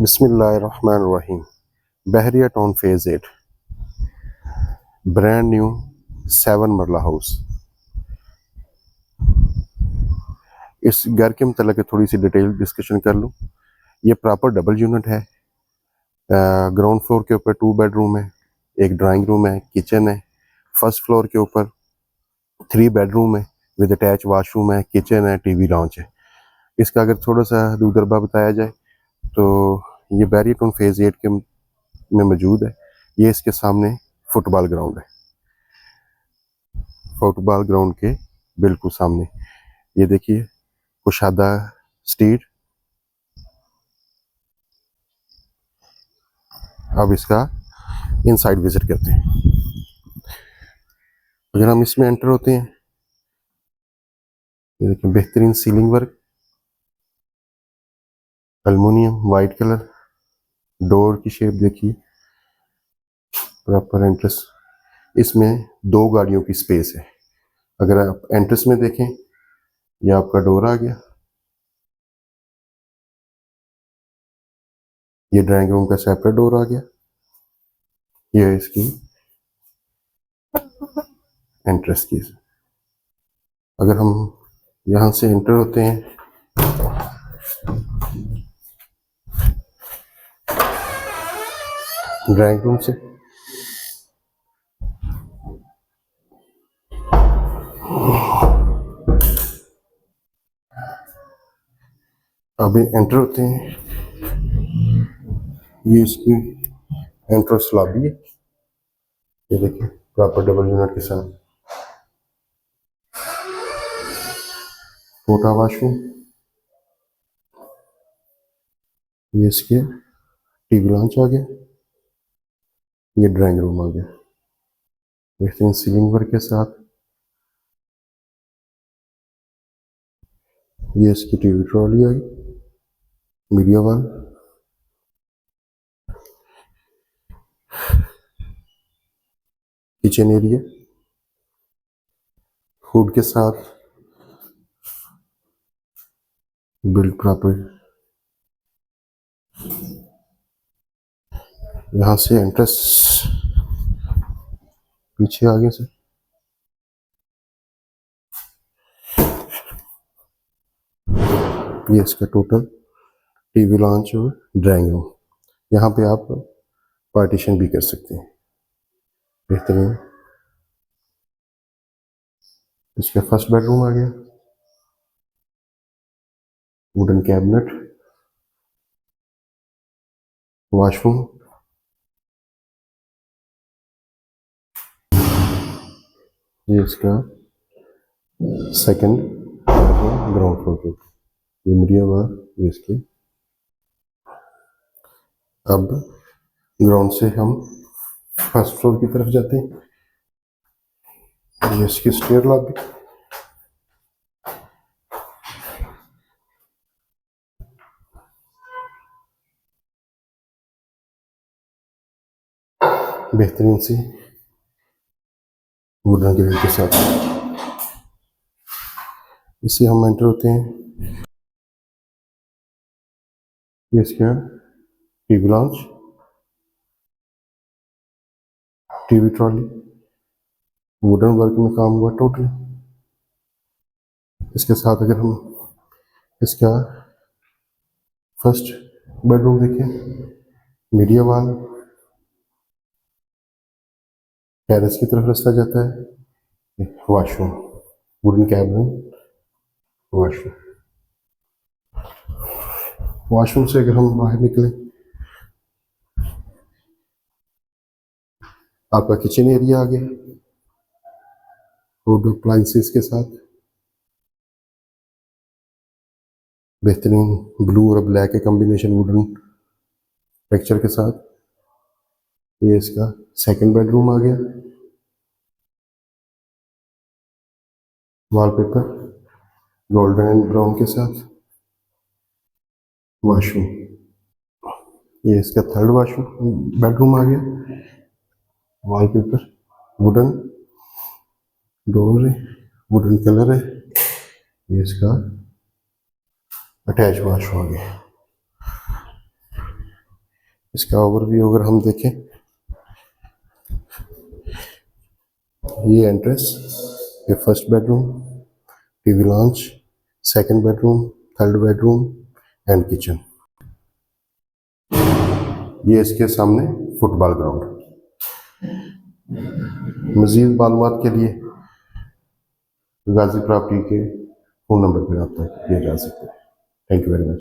बिस्मिल्लाहिर्रहमानिर्रहीम। बहरिया town phase 8 brand new 7 मरला house. इस घर के मतलब थोड़ी सी डिटेल डिस्कशन कर लूँ। ये प्रॉपर डबल यूनिट है। ग्राउंड फ्लोर के ऊपर 2 बेडरूम है, एक ड्राइंग रूम है, किचन है। फर्स्ट फ्लोर के ऊपर 3 बेडरूम है विद अटैच वाशरूम है, किचन है, टीवी लॉन्च है। इसका अगर थोड़ा सा दूरदर्बा बताया जाए तो ये बहरिया टाउन फेज़ 8 के में मौजूद है। ये इसके सामने फुटबॉल ग्राउंड है, फुटबॉल ग्राउंड के बिल्कुल सामने। ये देखिए कुशादा स्ट्रीट। अब इसका इनसाइड विजिट करते हैं। अगर हम इसमें एंटर होते हैं, ये देखिए बेहतरीन ceiling work, aluminium white colour, door की शेप देखिए, प्रॉपर एंट्रेंस। इसमें 2 गाड़ियों की स्पेस है। अगर आप एंट्रेंस में देखें, ये आपका डोर आ गया, ये ड्राइंग रूम का सेपरेट डोर आ गया, ये इसकी एंट्रेंस की। अगर हम यहाँ से एंटर होते हैं, ड्राइंग रूम से, अभी एंटर होते हैं, ये इसकी एंट्रेंस लॉबी है। ये देखिए प्रॉपर डबल यूनिट के साथ छोटा वाशरूम। ये इसके टीवी लॉन्च आ गया, ये ड्राइंग रूम आ गया बेहतरीन सीलिंग वर्क के साथ। ये इसकी टीवी ट्रॉली आ गई, मीडिया वाल। किचन एरिया फूड के साथ बिल्ड प्रॉपर। यहाँ से एंट्रेंस पीछे आगे से, ये इसका टोटल टीवी लॉन्च और ड्राइंग रूम। यहाँ पे आप पार्टीशन भी कर सकते हैं बेहतरीन। इसका फर्स्ट बेडरूम आ गया, वुडन कैबिनेट, वॉशरूम। ये इसका सेकंड ग्राउंड फ्लोर पे, ये मीडिया बार। ये इसके अब ग्राउंड से हम फर्स्ट फ्लोर की तरफ जाते हैं। ये इसकी स्टेयर लॉबी, बेहतरीन सी वुडन ग्रिल के साथ। इससे हम एंटर होते हैं, ये इसका TV launch, TV trolley, wooden work में काम हुआ टोटल। इसके साथ अगर हम इसका फर्स्ट बेडरूम देखें, मीडिया वाल, टेरेस की तरफ रास्ता जाता है, washroom, wooden cabin, washroom. Washroom से अगर हम बाहर निकले, आपका किचन एरिया आ गया फूड अप्लायंसेस के साथ, बेहतरीन ब्लू और ब्लैक के कॉम्बिनेशन वुडन टेक्सचर के साथ। ये इसका सेकंड बेडरूम आ गया, वॉलपेपर गोल्डन एंड ब्राउन के साथ, वॉशरूम। ये इसका थर्ड वॉशरूम बेडरूम आ गया, वॉलपेपर वुडन, डोर है, वुडन कलर है। ये इसका अटैच वॉशरूम आ गया। इसका ओवरव्यू अगर हम देखें, ये एंट्रेंस, ये first bedroom, TV launch, second bedroom, third bedroom and kitchen. ये इसके सामने फुटबॉल ग्राउंड। मजीद मालूमात के लिए गाजी प्रॉपर्टी के फ़ोन नंबर पर रब्ता किया जा सकता है। Thank you very much.